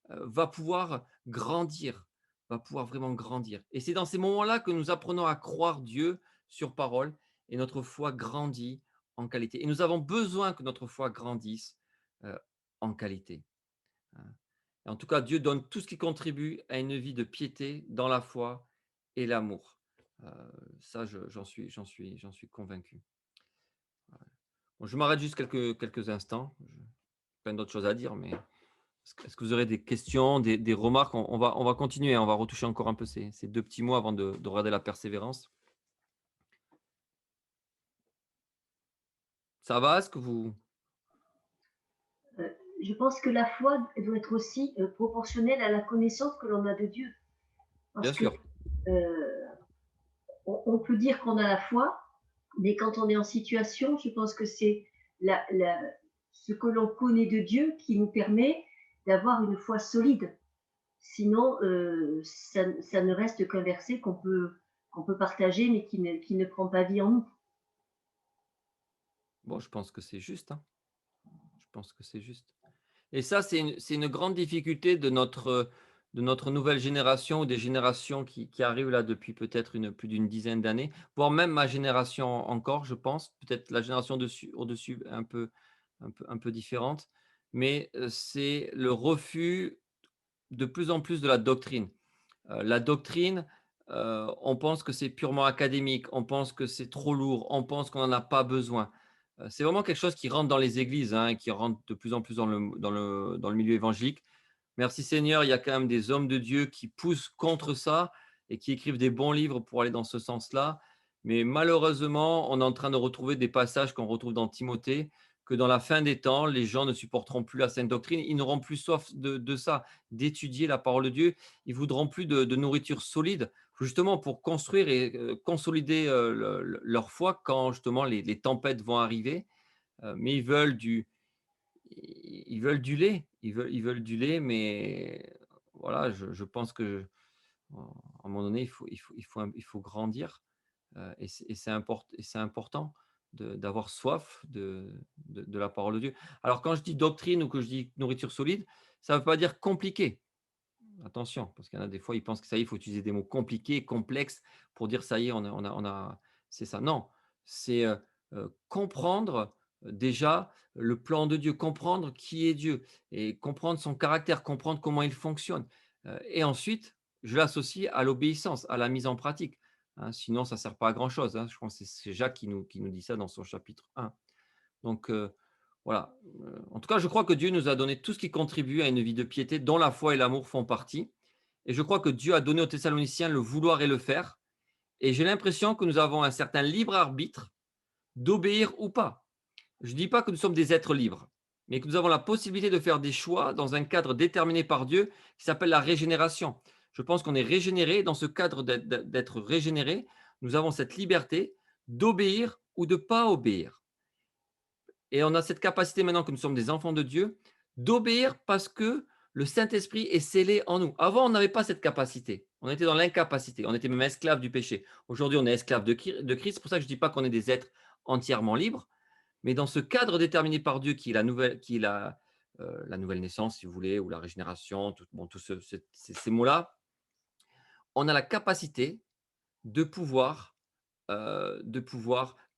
va pouvoir grandir, va pouvoir vraiment grandir. Et c'est dans ces moments-là que nous apprenons à croire Dieu sur parole et notre foi grandit en qualité. Et nous avons besoin que notre foi grandisse en qualité, hein. En tout cas, Dieu donne tout ce qui contribue à une vie de piété dans la foi et l'amour. Euh, Ça, j'en suis convaincu. Bon, je m'arrête juste quelques instants. J'ai plein d'autres choses à dire, mais est-ce que vous aurez des questions, des remarques? On va continuer, hein, on va retoucher encore un peu ces 2 petits mots avant de regarder la persévérance. Ça va? Est-ce que vous Je pense que la foi doit être aussi proportionnelle à la connaissance que l'on a de Dieu. Bien Parce que sûr, on peut dire qu'on a la foi, mais quand on est en situation, je pense que c'est ce que l'on connaît de Dieu qui nous permet d'avoir une foi solide. Sinon, ça ne reste qu'un verset qu'on peut partager, mais qui ne prend pas vie en nous. bon, je pense que c'est juste, hein. Je pense que c'est juste. Et ça, c'est une grande difficulté de notre nouvelle génération ou des générations qui arrivent là depuis peut-être plus d'une dizaine d'années, voire même ma génération encore, je pense, peut-être la génération au-dessus un peu différente, mais c'est le refus de plus en plus de la doctrine. La doctrine, on pense que c'est purement académique, on pense que c'est trop lourd, on pense qu'on n'en a pas besoin. C'est vraiment quelque chose qui rentre dans les églises, hein, qui rentre de plus en plus dans le milieu évangélique. Merci Seigneur, il y a quand même des hommes de Dieu qui poussent contre ça et qui écrivent des bons livres pour aller dans ce sens-là. Mais malheureusement, on est en train de retrouver des passages qu'on retrouve dans Timothée, que dans la fin des temps, les gens ne supporteront plus la sainte doctrine. Ils n'auront plus soif de ça, d'étudier la parole de Dieu. Ils voudront plus de nourriture solide, justement pour construire et consolider leur foi quand justement les tempêtes vont arriver. Mais ils veulent du lait, ils veulent du lait, mais voilà, je pense que à un moment donné, il faut grandir, et c'est important. d'avoir soif de la parole de Dieu. Alors, quand je dis doctrine ou que je dis nourriture solide, ça ne veut pas dire compliqué. Attention, parce qu'il y en a des fois, ils pensent que ça y est, il faut utiliser des mots compliqués, complexes, pour dire ça y est, c'est ça. Non, c'est comprendre déjà le plan de Dieu, comprendre qui est Dieu et comprendre son caractère, comprendre comment il fonctionne. Et ensuite, je l'associe à l'obéissance, à la mise en pratique. Hein, sinon, ça ne sert pas à grand-chose. Hein. Je pense que c'est Jacques qui nous dit ça dans son chapitre 1. Donc, voilà. En tout cas, je crois que Dieu nous a donné tout ce qui contribue à une vie de piété, dont la foi et l'amour font partie. Et je crois que Dieu a donné aux Thessaloniciens le vouloir et le faire. Et j'ai l'impression que nous avons un certain libre arbitre d'obéir ou pas. Je ne dis pas que nous sommes des êtres libres, mais que nous avons la possibilité de faire des choix dans un cadre déterminé par Dieu qui s'appelle la régénération. Je pense qu'on est régénéré. Dans ce cadre d'être régénéré, nous avons cette liberté d'obéir ou de ne pas obéir. Et on a cette capacité maintenant que nous sommes des enfants de Dieu d'obéir parce que le Saint-Esprit est scellé en nous. Avant, on n'avait pas cette capacité. On était dans l'incapacité. On était même esclave du péché. Aujourd'hui, on est esclave de Christ. C'est pour ça que je ne dis pas qu'on est des êtres entièrement libres. Mais dans ce cadre déterminé par Dieu qui est la nouvelle naissance, si vous voulez, ou la régénération, tous ces mots-là, on a la capacité de pouvoir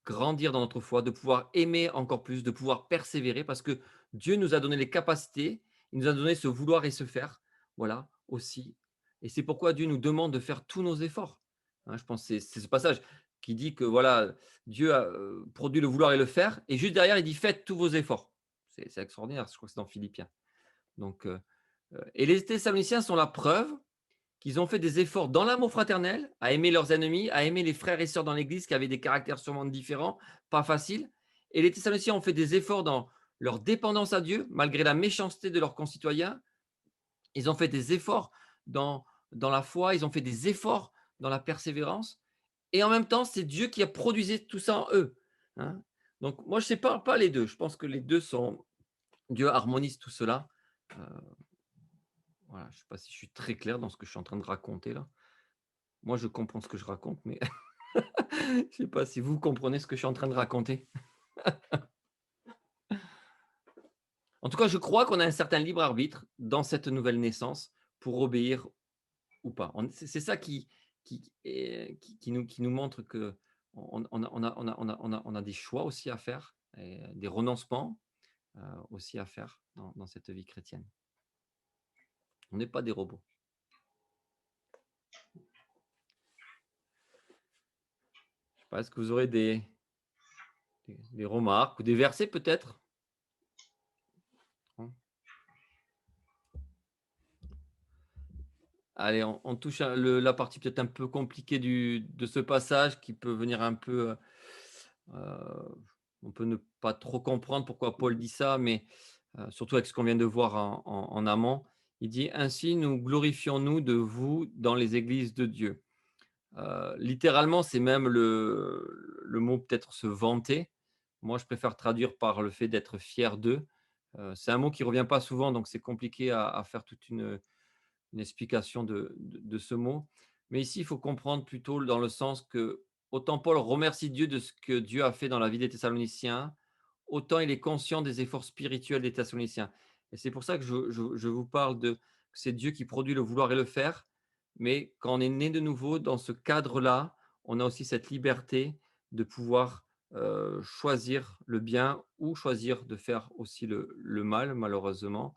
grandir dans notre foi, de pouvoir aimer encore plus, de pouvoir persévérer, parce que Dieu nous a donné les capacités, il nous a donné ce vouloir et ce faire, voilà, aussi. Et c'est pourquoi Dieu nous demande de faire tous nos efforts. Hein, je pense que c'est ce passage qui dit que voilà, Dieu a produit le vouloir et le faire, et juste derrière, il dit faites tous vos efforts. C'est extraordinaire, je crois que c'est dans Philippiens. Donc, et les Thessaloniciens sont la preuve qu'ils ont fait des efforts dans l'amour fraternel, à aimer leurs ennemis, à aimer les frères et sœurs dans l'Église qui avaient des caractères sûrement différents, pas faciles. Et les Thessaloniciens ont fait des efforts dans leur dépendance à Dieu, malgré la méchanceté de leurs concitoyens. Ils ont fait des efforts dans la foi, ils ont fait des efforts dans la persévérance. Et en même temps, c'est Dieu qui a produit tout ça en eux. Hein. Donc, moi, je ne sépare pas les deux. Je pense que les deux sont… Dieu harmonise tout cela. Voilà, je ne sais pas si je suis très clair dans ce que je suis en train de raconter là. Moi, je comprends ce que je raconte, mais je ne sais pas si vous comprenez ce que je suis en train de raconter. En tout cas, je crois qu'on a un certain libre arbitre dans cette nouvelle naissance pour obéir ou pas. C'est ça qui nous montre qu'on a des choix aussi à faire, et des renoncements aussi à faire dans cette vie chrétienne. On n'est pas des robots. Je sais pas, est-ce que vous aurez des remarques ou des versets peut-être? Allez, on touche la partie peut-être un peu compliquée de ce passage qui peut venir un peu… on peut ne pas trop comprendre pourquoi Paul dit ça, mais surtout avec ce qu'on vient de voir en amont. Il dit « Ainsi nous glorifions-nous de vous dans les églises de Dieu ». Littéralement, c'est même le mot peut-être se vanter. Moi, je préfère traduire par le fait d'être fier d'eux. C'est un mot qui ne revient pas souvent, donc c'est compliqué à faire toute une explication de ce mot. Mais ici, il faut comprendre plutôt dans le sens que autant Paul remercie Dieu de ce que Dieu a fait dans la vie des Thessaloniciens, autant il est conscient des efforts spirituels des Thessaloniciens. Et c'est pour ça que je vous parle que c'est Dieu qui produit le vouloir et le faire. Mais quand on est né de nouveau dans ce cadre-là, on a aussi cette liberté de pouvoir choisir le bien ou choisir de faire aussi le mal, malheureusement.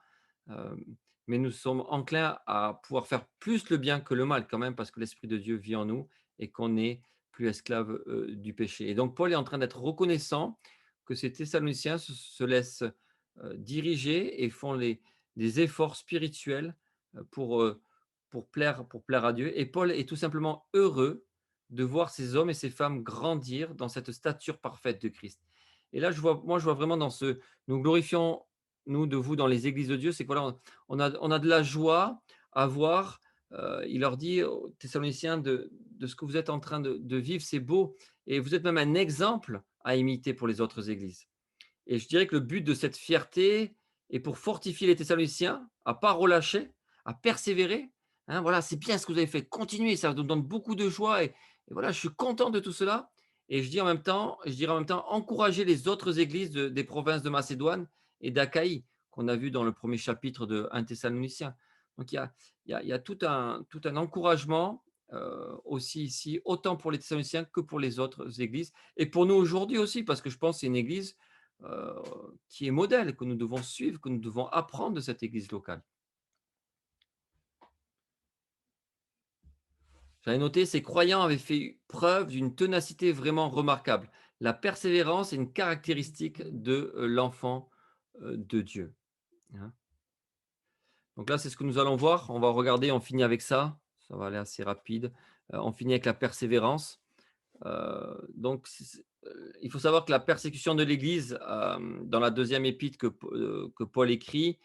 Mais nous sommes enclins à pouvoir faire plus le bien que le mal quand même, parce que l'Esprit de Dieu vit en nous et qu'on n'est plus esclave du péché. Et donc, Paul est en train d'être reconnaissant que ces Thessaloniciens se laissent diriger et font des efforts spirituels pour plaire à Dieu. Et Paul est tout simplement heureux de voir ces hommes et ces femmes grandir dans cette stature parfaite de Christ. Et là, je vois vraiment dans nous glorifions, nous, de vous dans les églises de Dieu, c'est que voilà, on a de la joie à voir. Il leur dit aux Thessaloniciens de ce que vous êtes en train de vivre, c'est beau. Et vous êtes même un exemple à imiter pour les autres églises. Et je dirais que le but de cette fierté est pour fortifier les Thessaloniciens, à ne pas relâcher, à persévérer. Hein, voilà, c'est bien ce que vous avez fait. Continuez, ça nous donne beaucoup de joie. Et voilà, je suis content de tout cela. Et je dirais en même temps, encourager les autres églises des provinces de Macédoine et d'Achaïe, qu'on a vu dans le premier chapitre de 1 Thessaloniciens. Donc il y a tout un encouragement aussi ici, autant pour les Thessaloniciens que pour les autres églises, et pour nous aujourd'hui aussi, parce que je pense que c'est une église euh, qui est modèle, que nous devons suivre, que nous devons apprendre de cette église locale. J'avais noté, ces croyants avaient fait preuve d'une ténacité vraiment remarquable. La persévérance est une caractéristique de l'enfant de Dieu. Hein. Donc là, c'est ce que nous allons voir. On va regarder, on finit avec ça. Ça va aller assez rapide. On finit avec la persévérance. Donc, il faut savoir que la persécution de l'Église, dans la deuxième épître que Paul écrit,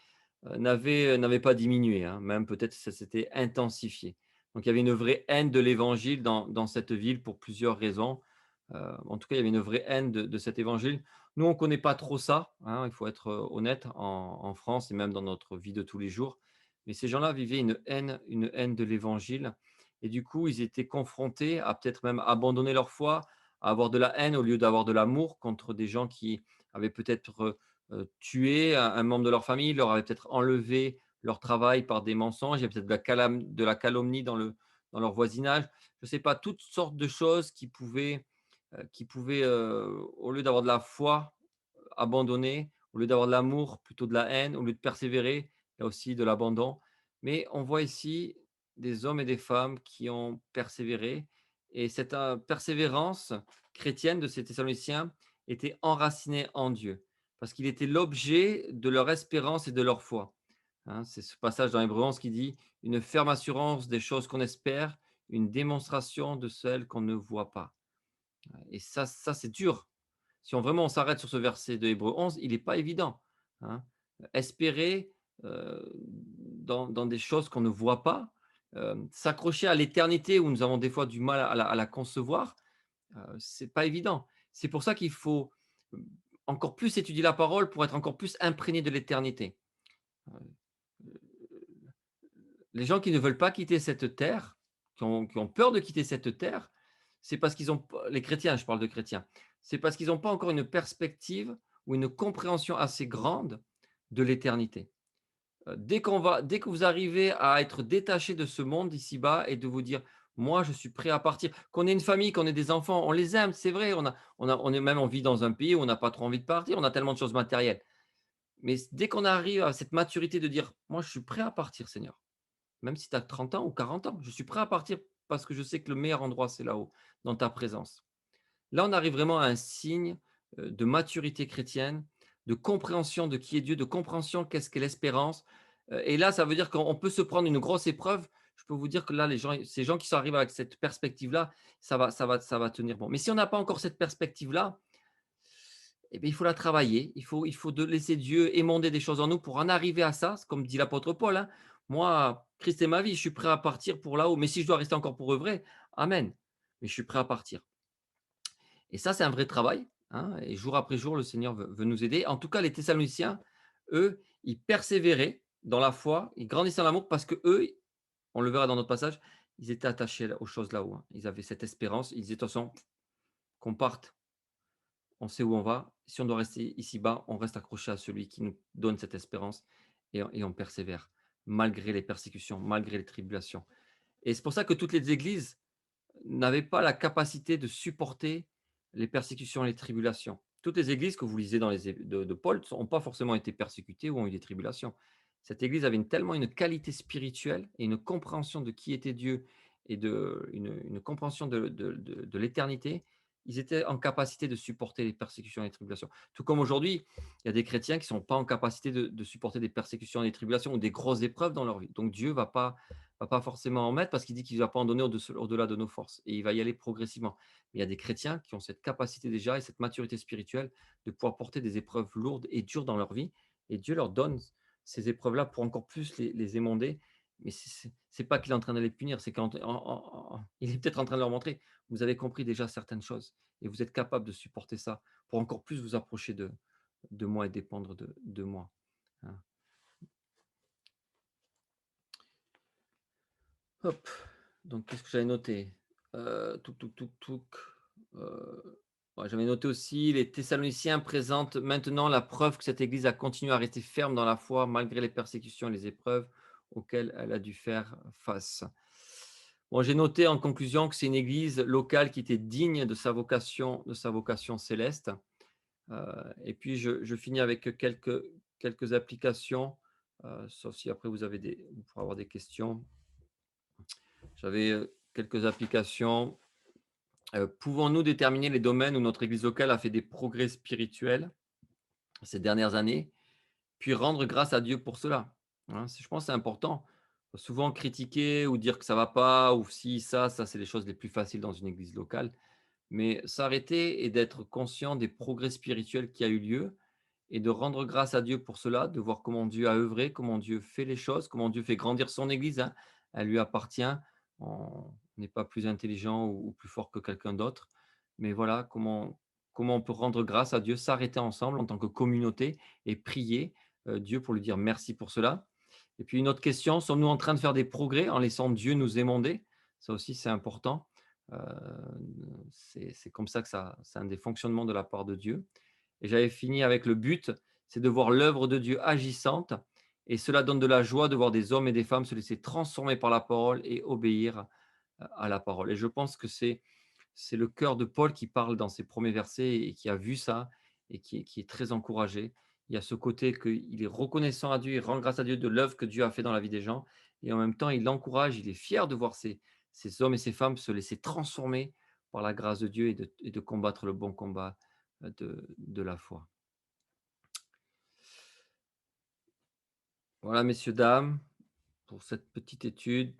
n'avait pas diminué, hein. Même peut-être ça s'était intensifié. Donc, il y avait une vraie haine de l'Évangile dans cette ville pour plusieurs raisons. En tout cas, il y avait une vraie haine de cet Évangile. Nous, on ne connaît pas trop ça, hein, il faut être honnête, en France et même dans notre vie de tous les jours. Mais ces gens-là vivaient une haine de l'Évangile. Et du coup, ils étaient confrontés à peut-être même abandonner leur foi, à avoir de la haine au lieu d'avoir de l'amour contre des gens qui avaient peut-être tué un membre de leur famille, leur avaient peut-être enlevé leur travail par des mensonges, il y a peut-être de la calomnie dans leur voisinage. Je ne sais pas, toutes sortes de choses qui pouvaient au lieu d'avoir de la foi, abandonner, au lieu d'avoir de l'amour, plutôt de la haine, au lieu de persévérer, il y a aussi de l'abandon. Mais on voit ici des hommes et des femmes qui ont persévéré. Et cette persévérance chrétienne de ces Thessaloniciens était enracinée en Dieu, parce qu'il était l'objet de leur espérance et de leur foi. Hein, c'est ce passage dans Hébreux 11 qui dit une ferme assurance des choses qu'on espère, une démonstration de celles qu'on ne voit pas. Et ça c'est dur. Si on vraiment on s'arrête sur ce verset de Hébreux 11, il n'est pas évident, hein. Espérer dans des choses qu'on ne voit pas, s'accrocher à l'éternité où nous avons des fois du mal à la concevoir, c'est pas évident. C'est pour ça qu'il faut encore plus étudier la parole pour être encore plus imprégné de l'éternité. Euh, Les gens qui ne veulent pas quitter cette terre, qui ont peur de quitter cette terre, c'est parce qu'ils ont, les chrétiens, je parle de chrétiens, c'est parce qu'ils n'ont pas encore une perspective ou une compréhension assez grande de l'éternité. Dès que vous arrivez à être détaché de ce monde ici-bas et de vous dire, moi, je suis prêt à partir, qu'on ait une famille, qu'on ait des enfants, on les aime, c'est vrai, on est même, on vit dans un pays où on n'a pas trop envie de partir, on a tellement de choses matérielles. Mais dès qu'on arrive à cette maturité de dire, moi, je suis prêt à partir, Seigneur, même si tu as 30 ans ou 40 ans, je suis prêt à partir parce que je sais que le meilleur endroit, c'est là-haut, dans ta présence. Là, on arrive vraiment à un signe de maturité chrétienne, de compréhension de qui est Dieu, de compréhension qu'est-ce qu'est l'espérance. Et là, ça veut dire qu'on peut se prendre une grosse épreuve. Je peux vous dire que là, ces gens qui sont arrivés avec cette perspective-là, ça va tenir bon. Mais si on n'a pas encore cette perspective-là, eh bien, il faut la travailler. Il faut laisser Dieu émonder des choses en nous pour en arriver à ça. C'est comme dit l'apôtre Paul, hein. Moi, Christ est ma vie, je suis prêt à partir pour là-haut. Mais si je dois rester encore pour œuvrer, amen. Mais je suis prêt à partir. Et ça, c'est un vrai travail, hein, et jour après jour, le Seigneur veut nous aider. En tout cas, les Thessaloniciens, eux, ils persévéraient dans la foi, ils grandissaient en l'amour parce que eux, on le verra dans notre passage, ils étaient attachés aux choses là-haut, hein. Ils avaient cette espérance. Ils disaient, de toute façon, qu'on parte, on sait où on va. Si on doit rester ici-bas, on reste accroché à celui qui nous donne cette espérance et on persévère, malgré les persécutions, malgré les tribulations. Et c'est pour ça que toutes les églises n'avaient pas la capacité de supporter les persécutions et les tribulations. Toutes les églises que vous lisez dans de Paul n'ont pas forcément été persécutées ou ont eu des tribulations. Cette église avait tellement une qualité spirituelle et une compréhension de qui était Dieu et une compréhension de l'éternité. Ils étaient en capacité de supporter les persécutions et les tribulations. Tout comme aujourd'hui, il y a des chrétiens qui ne sont pas en capacité de supporter des persécutions et des tribulations ou des grosses épreuves dans leur vie. Donc Dieu va pas forcément en mettre parce qu'il dit qu'il ne va pas en donner au-delà de nos forces et il va y aller progressivement. Mais il y a des chrétiens qui ont cette capacité déjà et cette maturité spirituelle de pouvoir porter des épreuves lourdes et dures dans leur vie et Dieu leur donne ces épreuves-là pour encore plus les émonder. Mais c'est pas qu'il est en train de les punir, c'est qu'il est peut-être en train de leur montrer, vous avez compris déjà certaines choses et vous êtes capable de supporter ça pour encore plus vous approcher de moi et dépendre de moi. Hein. Hop. Donc, qu'est-ce que j'avais noté? Touc, touc, touc, touc. Ouais, j'avais noté aussi, les Thessaloniciens présentent maintenant la preuve que cette Église a continué à rester ferme dans la foi malgré les persécutions et les épreuves auxquelles elle a dû faire face. Bon, j'ai noté en conclusion que c'est une Église locale qui était digne de sa vocation céleste. Et puis je finis avec quelques applications, sauf si après vous pourrez avoir des questions. J'avais quelques applications. Pouvons-nous déterminer les domaines où notre Église locale a fait des progrès spirituels ces dernières années, puis rendre grâce à Dieu pour cela? Hein, je pense que c'est important. Souvent critiquer ou dire que ça va pas, ou si ça, c'est les choses les plus faciles dans une Église locale. Mais s'arrêter et d'être conscient des progrès spirituels qui a eu lieu et de rendre grâce à Dieu pour cela, de voir comment Dieu a œuvré, comment Dieu fait les choses, comment Dieu fait grandir son Église, hein. Elle lui appartient. On n'est pas plus intelligent ou plus fort que quelqu'un d'autre. Mais voilà, comment on peut rendre grâce à Dieu, s'arrêter ensemble en tant que communauté et prier Dieu pour lui dire merci pour cela. Et puis une autre question, sommes-nous en train de faire des progrès en laissant Dieu nous émonder? Ça aussi, c'est important. Euh, c'est comme ça que c'est un des fonctionnements de la part de Dieu. Et j'avais fini avec le but, c'est de voir l'œuvre de Dieu agissante. Et cela donne de la joie de voir des hommes et des femmes se laisser transformer par la parole et obéir à la parole. Et je pense que c'est le cœur de Paul qui parle dans ses premiers versets et qui a vu ça et qui est très encouragé. Il y a ce côté qu'il est reconnaissant à Dieu, il rend grâce à Dieu de l'œuvre que Dieu a fait dans la vie des gens. Et en même temps, il l'encourage, il est fier de voir ces hommes et ces femmes se laisser transformer par la grâce de Dieu et de combattre le bon combat de la foi. Voilà, messieurs, dames, pour cette petite étude.